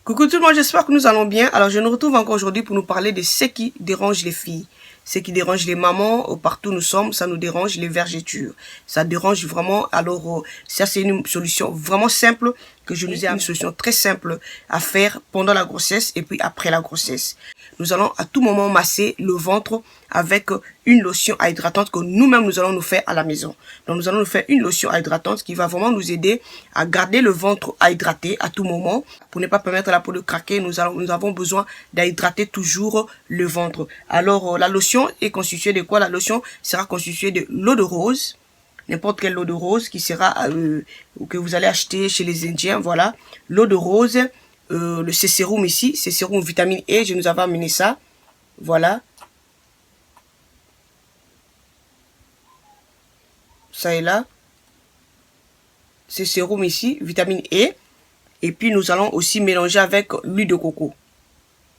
Coucou tout le monde, j'espère que nous allons bien. Alors je nous retrouve encore aujourd'hui pour nous parler de ce qui dérange les filles. Ce qui dérange les mamans, partout où nous sommes, ça nous dérange les vergetures. Ça dérange vraiment, alors ça c'est une solution vraiment simple que je nous ai une solution très simple à faire pendant la grossesse et puis après la grossesse. Nous allons à tout moment masser le ventre avec une lotion hydratante que nous-mêmes nous allons nous faire à la maison. Donc nous allons nous faire une lotion hydratante qui va vraiment nous aider à garder le ventre hydraté à tout moment. Pour ne pas permettre à la peau de craquer, nous avons besoin d'hydrater toujours le ventre. Alors la lotion est constituée de quoi? La lotion sera constituée de l'eau de rose, n'importe quelle eau de rose qui sera que vous allez acheter chez les Indiens, voilà, l'eau de rose, le sérum ici, c'est sérum vitamine E, je nous avais amené ça, voilà, ça est là, c'est sérum ici, vitamine E, et puis nous allons aussi mélanger avec l'huile de coco.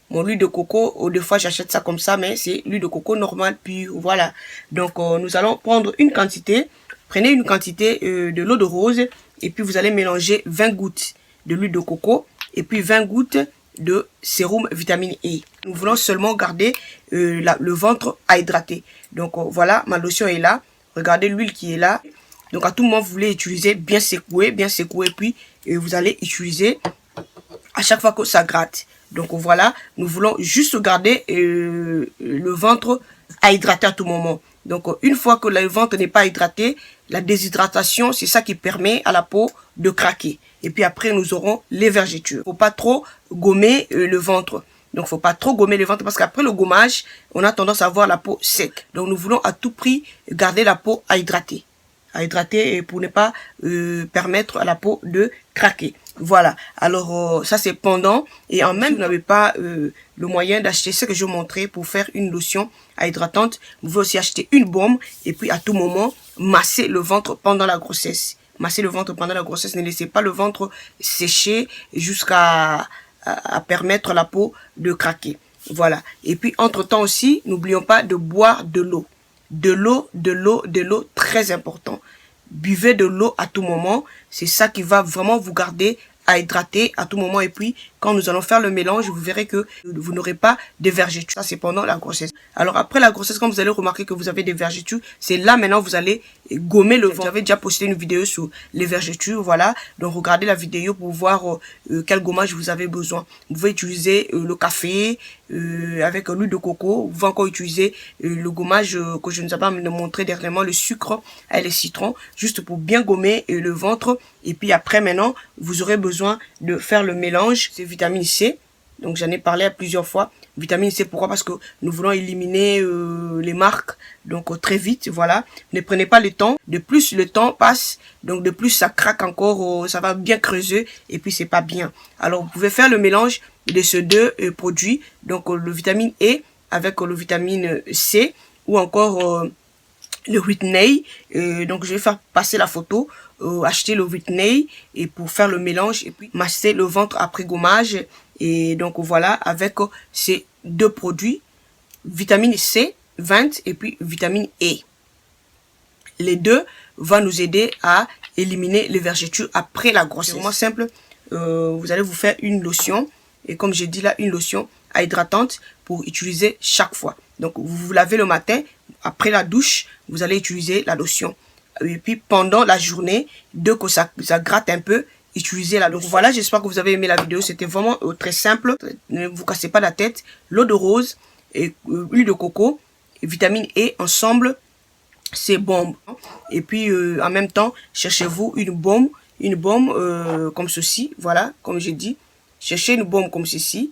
Mon huile de coco, des fois j'achète ça comme ça, mais c'est l'huile de coco normale pure, voilà. Donc nous allons prendre une quantité, prenez une quantité de l'eau de rose, et puis vous allez mélanger 20 gouttes de l'huile de coco, et puis 20 gouttes de sérum vitamine E. Nous voulons seulement garder le ventre hydraté. Donc voilà, ma lotion est là, regardez l'huile qui est là. Donc à tout moment vous voulez utiliser, bien secouer, puis vous allez utiliser à chaque fois que ça gratte. Donc voilà, nous voulons juste garder le ventre hydraté à tout moment. Donc une fois que le ventre n'est pas hydraté, la déshydratation, c'est ça qui permet à la peau de craquer. Et puis après, nous aurons les vergetures. Faut pas trop gommer le ventre. Donc faut pas trop gommer le ventre parce qu'après le gommage, on a tendance à avoir la peau sec. Donc nous voulons à tout prix garder la peau hydratée. Pour ne pas permettre à la peau de craquer. Voilà, alors ça c'est pendant, et en même si vous n'avez pas le moyen d'acheter ce que je vous montrais pour faire une lotion hydratante, vous pouvez aussi acheter une baume et puis à tout moment masser le ventre pendant la grossesse. Masser le ventre pendant la grossesse, ne laissez pas le ventre sécher jusqu'à permettre à la peau de craquer. Voilà, et puis entre-temps aussi, n'oublions pas de boire de l'eau. De l'eau, très important. Buvez de l'eau à tout moment, c'est ça qui va vraiment vous garder à hydrater à tout moment. Et puis, quand nous allons faire le mélange, vous verrez que vous n'aurez pas de vergetures. Ça, c'est pendant la grossesse. Alors, après la grossesse, quand vous allez remarquer que vous avez des vergetures, c'est là maintenant vous allez gommer le ventre. J'avais déjà posté une vidéo sur les vergetures, voilà. Donc, regardez la vidéo pour voir quel gommage vous avez besoin. Vous pouvez utiliser le café avec l'huile de coco. Vous pouvez encore utiliser le gommage que je nous avais montré dernièrement, le sucre et les citrons, juste pour bien gommer le ventre. Et puis après, maintenant, vous aurez besoin de faire le mélange. C'est vitamine C. Donc, j'en ai parlé plusieurs fois. Vitamine C, pourquoi? Parce que nous voulons éliminer les marques. Donc, très vite, voilà. Ne prenez pas le temps. De plus, le temps passe. Donc, de plus, ça craque encore. Ça va bien creuser. Et puis, c'est pas bien. Alors, vous pouvez faire le mélange de ces deux produits. Donc, le vitamine E avec le vitamine C. Ou encore le Whitney. Donc, je vais faire passer la photo. Acheter le Whitney et pour faire le mélange et puis masser le ventre après gommage. Et donc voilà, avec ces deux produits, vitamine C 20 et puis vitamine E. Les deux vont nous aider à éliminer les vergetures après la grossesse. C'est vraiment simple. Vous allez vous faire une lotion et comme j'ai dit là, une lotion hydratante pour utiliser chaque fois. Donc vous vous lavez le matin, après la douche, vous allez utiliser la lotion. Et puis pendant la journée, dès que ça gratte un peu, utilisez la lotion. Voilà, j'espère que vous avez aimé la vidéo. C'était vraiment très simple. Ne vous cassez pas la tête. L'eau de rose et l'huile de coco et vitamine E ensemble, c'est bon. Et puis en même temps, cherchez-vous une baume comme ceci. Voilà, comme j'ai dit, cherchez une baume comme ceci.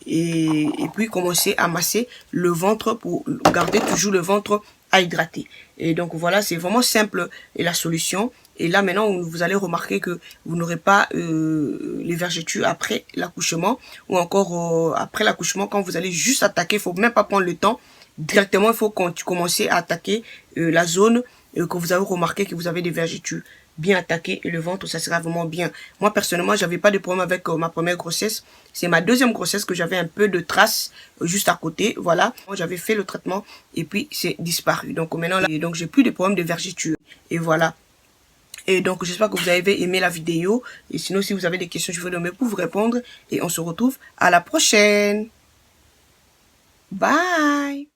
Et puis commencez à masser le ventre pour garder toujours le ventre hydraté. Et donc voilà, c'est vraiment simple et la solution. Et là maintenant, vous allez remarquer que vous n'aurez pas les vergetures après l'accouchement ou encore après l'accouchement quand vous allez juste attaquer. Il faut même pas prendre le temps. Directement, il faut commencer à attaquer la zone que vous avez remarqué que vous avez des vergetures. Bien attaqué et le ventre, ça sera vraiment bien. Moi, personnellement, j'avais pas de problème avec ma première grossesse. C'est ma deuxième grossesse que j'avais un peu de traces juste à côté. Voilà. J'avais fait le traitement et puis c'est disparu. Donc maintenant, là, donc j'ai plus de problème de vergetures. Et voilà. Et donc, j'espère que vous avez aimé la vidéo. Et sinon, si vous avez des questions, je vais donner pour vous répondre. Et on se retrouve à la prochaine. Bye!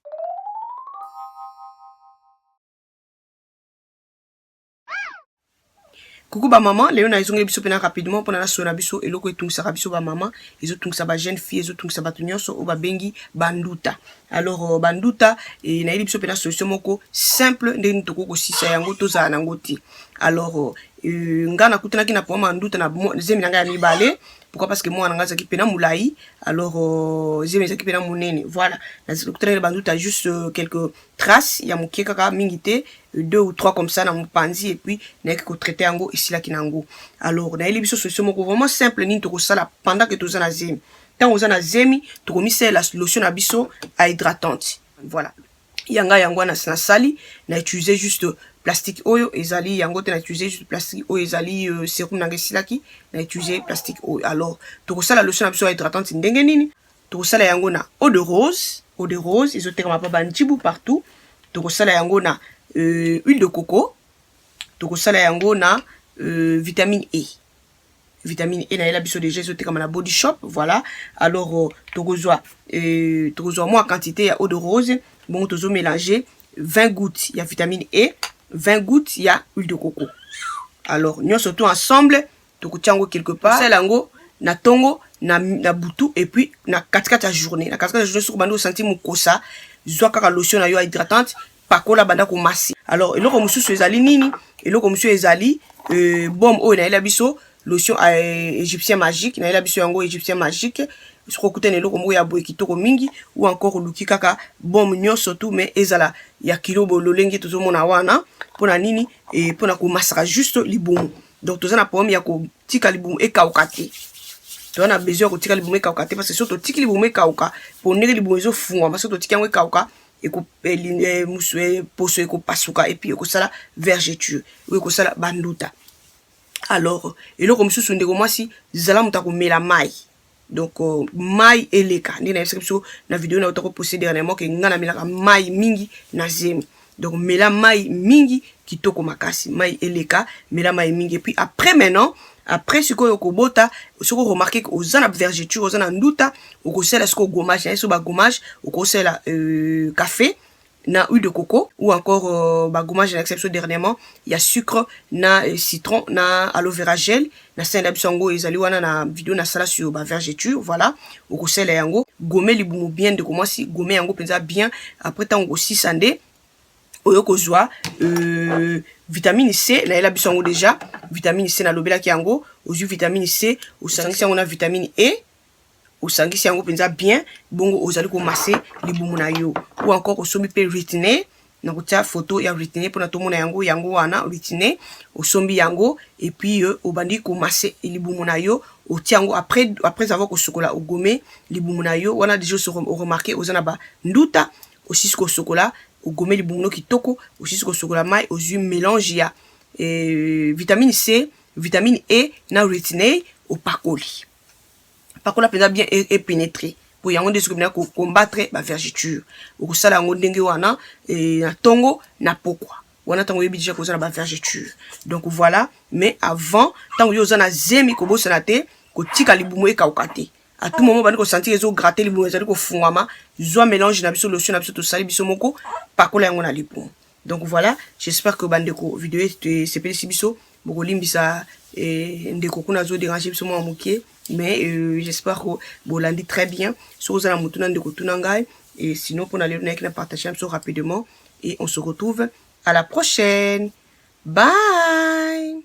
Coucou ba maman, Léon a izongé biso pena rapidement pour na sona biso eloko etungisa biso ba maman, ezotungisa ba jeune fille, ezotungisa ba nyonso o ba bengi banduta. Alors banduta et na biso pena solution moko simple ndeni toko ko sisa yango toza nango ti. Alors nga na kutana ki na po manduta na zemi nanga ya mibale. Pourquoi? Parce que moi nanga zaki pena moulayi. Alors zemi zaki pena munene. Voilà. Na kutana le banduta juste quelques traces ya mokie kaka mingité, 2 ou 3 comme ça na mopanzi et puis na ko traiter yango ici là kinango. Alors na biso solution moko vraiment simple ni toko sala pendant que toza na zemi. Tant oza na zemi toko mise la lotion na biso à hydratante. Voilà. Yanga yango na sali na utiliser juste plastique oyo ezali yango te na utiliser juste plastique oyo ezali sérum na silaki na utiliser plastique oyo. Alors toko sala lotion na biso à hydratante ndenge nini toko sala yango na eau de rose ezoteka pa banjibu partout. Toko sala yango na huile de coco, toko sala yango na vitamine E. Vitamine E na yela biso déjà ezoteka na Body Shop. Voilà. Alors tokozwa moi quantité ya eau de rose. Bon, tozo mélanger 20 gouttes, il y a vitamine E, 20 gouttes, il y a huile de coco. Alors, nous surtout ensemble, toko tiango quelque part, c'est lango, na tongo, na butu, et puis na 4 la journée. Na 4 la journée, sur bando senti mukosa, zoa kaka lotion na yo hydratante, pakola banda ko massi. Alors, eloko mususu ezali nini? Eloko mususu ezali, bom o na ela biso, lotion égyptien magique, na ela biso yango égyptien magique. Sokokutana eloko moko ya boye kitoko mingi ou encore luki kaka bom nyonso tout mais ezala ya kilo bololenge tozomona wana pona nini et pona ko masaka juste libumu. Donc tozana problème ya ko tika libumu ekauka te. Tozana besoin ko tika libumu ekauka te parce que surtout tiki libumu ekauka pour ndenge libumu ezo fungwa parce que tiki yango ekauka eko musue poso eko pasuka et puis eko sala vergeture ou eko sala banduta. Alors eloko mususu ndeko mwasi zala mutako mela mai. Donc mai eleka ndi na description na vidéo na utako poster dernièrement que ngana milaka mai mingi na zemi. Donc mela mai mingi kitoko makasi mai eleka mela mai mingi et puis après maintenant après ce que okobota soko remarquer que ozana vergeture ozana nduta okosela soko gommage na so ba gommage okosela café na huile de coco ou encore gommage na exception dernièrement il y a sucre na citron na aloe vera gel na senda bisongo ezali wana na vidéo na sala sur ba vergeture. Voilà okosela yango gommer libumu bien de commencer gommer yango penza bien après tant aussi sandé oyo kozwa vitamine C na ela bisongo déjà vitamine C na lobela ki yango ozu vitamine C osangisi yango na vitamine E osangisi yango penza bien bongo ozali ko masser libumu na yo ou encore osombi pe retenir na kotia photo ya retenir pona tomona yango wana retenir osombi yango et puis obandi ko masser libumu na yo otia yango après avoir ko sokola ogomé libumu na yo wana déjà se remarquer ozana ba nduta aussi ko sokola ogomé libumu no kitoko aussi ko sokola mai ozu mélange ya vitamine C vitamine E na retenir opakoli. Par contre, la bien est pénétré. Pour yango de ce ko combattre ba vergeture. Oko sala yango ndenge wana na tongo na pokwa. Wana tango yebi déjà ko za na ba vergeture. Donc voilà, mais avant tango yo za na zemi ko bosana te ko tika libumu ekauka te. À tout moment bani ko sentir ezo gratter libumu ezali ko fungama, zo mélange na biso lotion na biso to sali biso moko pakola yango na libumu. Donc voilà, j'espère que bandeko vidéo c'est peli biso boko limbisa ndeko kuna zo déranger biso mo mokie. Mais j'espère que vous l'avez très bien. Si vous avez un et sinon, pour aller partager rapidement. Et on se retrouve à la prochaine. Bye!